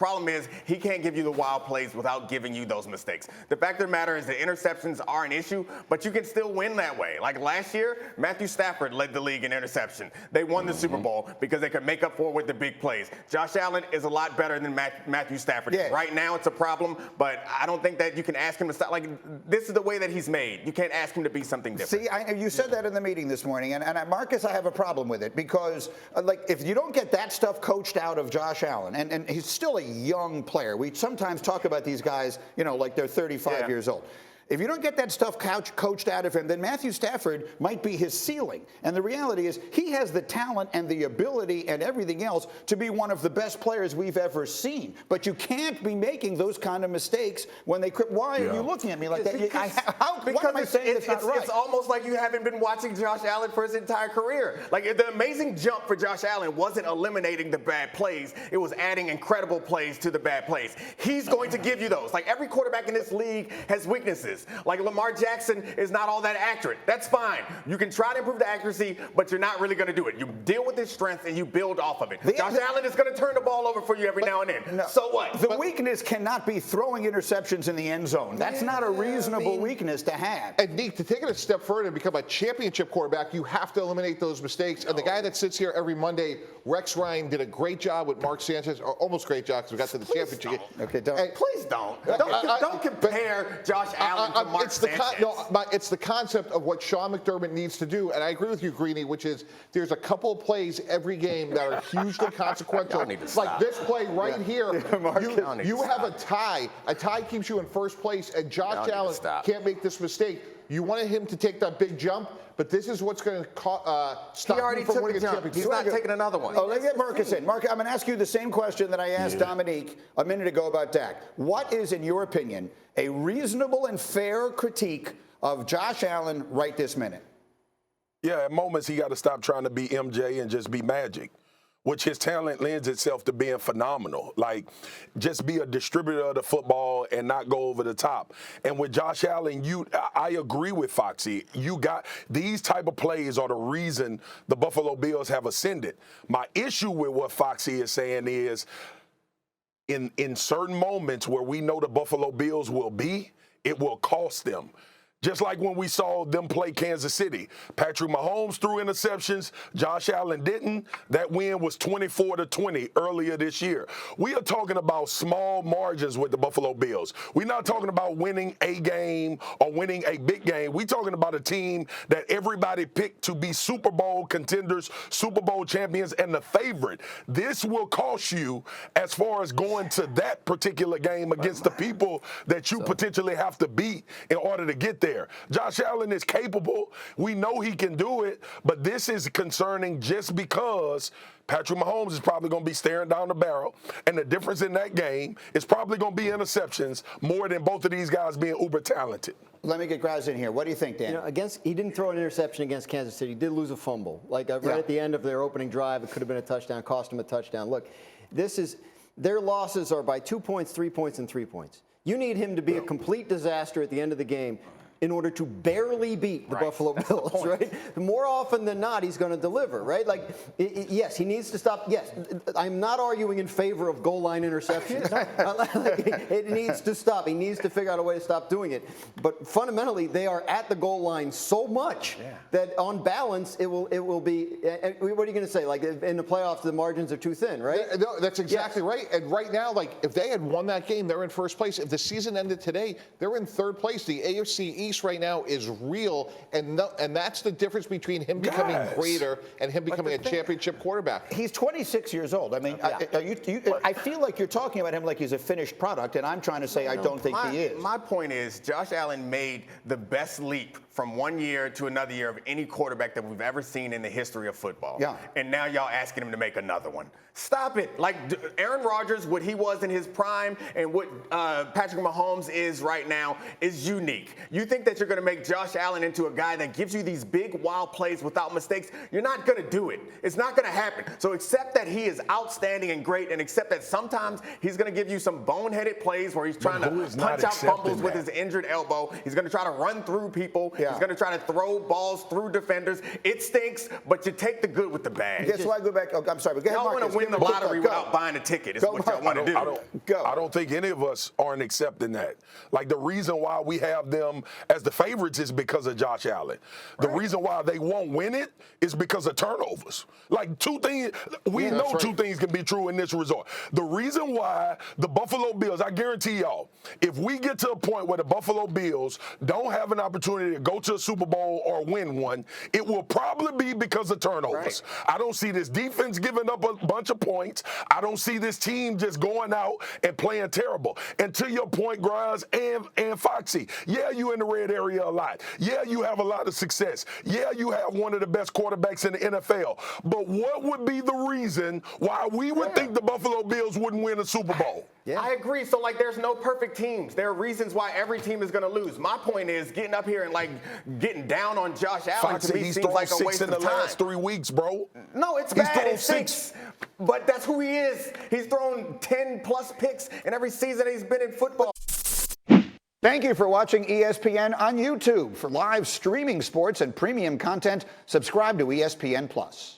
Problem is, he can't give you the wild plays without giving you those mistakes. The fact of the matter is the interceptions are an issue, but you can still win that way. Like last year, Matthew Stafford led the league in interception. They won the Super Bowl because they could make up for it with the big plays. Josh Allen is a lot better than Matthew Stafford. Yeah. Right now, it's a problem, but I don't think that you can ask him to stop. Like, this is the way that he's made. You can't ask him to be something different. See, you said that in the meeting this morning, and Marcus, I have a problem with it because, like, if you don't get that stuff coached out of Josh Allen, and he's still a young player. We sometimes talk about these guys, like they're 35 years old. If you don't get that stuff coached out of him, then Matthew Stafford might be his ceiling. And the reality is he has the talent and the ability and everything else to be one of the best players we've ever seen. But you can't be making those kind of mistakes when they – why are you looking at me like that? What am I saying that's not right? It's almost like you haven't been watching Josh Allen for his entire career. Like, the amazing jump for Josh Allen wasn't eliminating the bad plays. It was adding incredible plays to the bad plays. He's going to give you those. Like, every quarterback in this league has weaknesses. Like Lamar Jackson is not all that accurate. That's fine. You can try to improve the accuracy, but you're not really going to do it. You deal with his strength and you build off of it. Josh Allen is going to turn the ball over for you every now and then. No, so what? The weakness cannot be throwing interceptions in the end zone. That's not a reasonable weakness to have. And Nick, to take it a step further and become a championship quarterback, you have to eliminate those mistakes. And the guy that sits here every Monday, Rex Ryan, did a great job with Mark Sanchez, or almost great job because we got to the championship. Okay, don't. Please don't. Don't compare Josh Allen to Mark Sanchez. It's the concept of what Sean McDermott needs to do, and I agree with you, Greeny, which is there's a couple of plays every game that are hugely consequential. Like this play right here, you have a tie. A tie keeps you in first place, and Josh Allen can't make this mistake. You wanted him to take that big jump, but this is what's going to stop him from winning a championship. He's not taking another one. Oh, let's get Marcus in. Marcus, I'm going to ask you the same question that I asked Domonique a minute ago about Dak. What is, in your opinion, a reasonable and fair critique of Josh Allen right this minute? Yeah, at moments he got to stop trying to be MJ and just be Magic, which his talent lends itself to being phenomenal. Like, just be a distributor of the football and not go over the top. And with Josh Allen, I agree with Foxy. You got these type of plays are the reason the Buffalo Bills have ascended. My issue with what Foxy is saying is in certain moments where we know the Buffalo Bills will be, it will cost them. Just like when we saw them play Kansas City. Patrick Mahomes threw interceptions. Josh Allen didn't. That win was 24-20 earlier this year. We are talking about small margins with the Buffalo Bills. We're not talking about winning a game or winning a big game. We're talking about a team that everybody picked to be Super Bowl contenders, Super Bowl champions, and the favorite. This will cost you as far as going to that particular game against the people that you potentially have to beat in order to get there. Josh Allen is capable. We know he can do it, but this is concerning just because Patrick Mahomes is probably going to be staring down the barrel, and the difference in that game is probably going to be interceptions more than both of these guys being uber talented. Let me get Graz in here. What do you think, Dan? He didn't throw an interception against Kansas City. He did lose a fumble. Like right at the end of their opening drive, it could have been a touchdown, cost him a touchdown. Look, their losses are by 2 points, 3 points, and 3 points. You need him to be a complete disaster at the end of the game in order to barely beat the Buffalo Bills, right? More often than not, he's going to deliver, right? Like, yes, he needs to stop. Yes, I'm not arguing in favor of goal line interceptions. It needs to stop. He needs to figure out a way to stop doing it. But fundamentally, they are at the goal line so much that on balance, it will be, what are you going to say? Like, in the playoffs, the margins are too thin, right? No, that's exactly right. And right now, like, if they had won that game, they're in first place. If the season ended today, they're in third place. The AFC East right now is real, and that's the difference between him becoming greater and him becoming a championship quarterback. He's 26 years old. I mean, I feel like you're talking about him like he's a finished product, and I'm trying to say I don't think he is. My point is Josh Allen made the best leap from 1 year to another year of any quarterback that we've ever seen in the history of football. Yeah. And now y'all asking him to make another one. Stop it. Like Aaron Rodgers, what he was in his prime and what Patrick Mahomes is right now is unique. You think think that you're going to make Josh Allen into a guy that gives you these big, wild plays without mistakes, you're not going to do it. It's not going to happen. So accept that he is outstanding and great, and accept that sometimes he's going to give you some boneheaded plays where he's trying to punch out fumbles with his injured elbow. He's going to try to run through people. Yeah. He's going to try to throw balls through defenders. It stinks, but you take the good with the bad. That's why I go back. Oh, I'm sorry, but go ahead, Y'all want Marcus. to win the lottery without buying a ticket is what y'all want to do. I don't think any of us aren't accepting that. Like, the reason why we have them as the favorites is because of Josh Allen. The reason why they won't win it is because of turnovers. Like, two things, we know two things can be true in this resort. The reason why the Buffalo Bills, I guarantee y'all, if we get to a point where the Buffalo Bills don't have an opportunity to go to a Super Bowl or win one, it will probably be because of turnovers. I don't see this defense giving up a bunch of points. I don't see this team just going out and playing terrible. And to your point, Grimes and Foxy, yeah, you in the red area a lot. Yeah, you have a lot of success. Yeah, you have one of the best quarterbacks in the NFL. But what would be the reason why we would think the Buffalo Bills wouldn't win a Super Bowl? Yeah. I agree. So, like, there's no perfect teams. There are reasons why every team is going to lose. My point is getting up here and, like, getting down on Josh Allen to me seems like a waste of time. in the last 3 weeks, bro. No, it's bad. It stinks. But that's who he is. He's thrown 10-plus picks in every season he's been in football. Thank you for watching ESPN on YouTube. For live streaming sports and premium content, subscribe to ESPN+.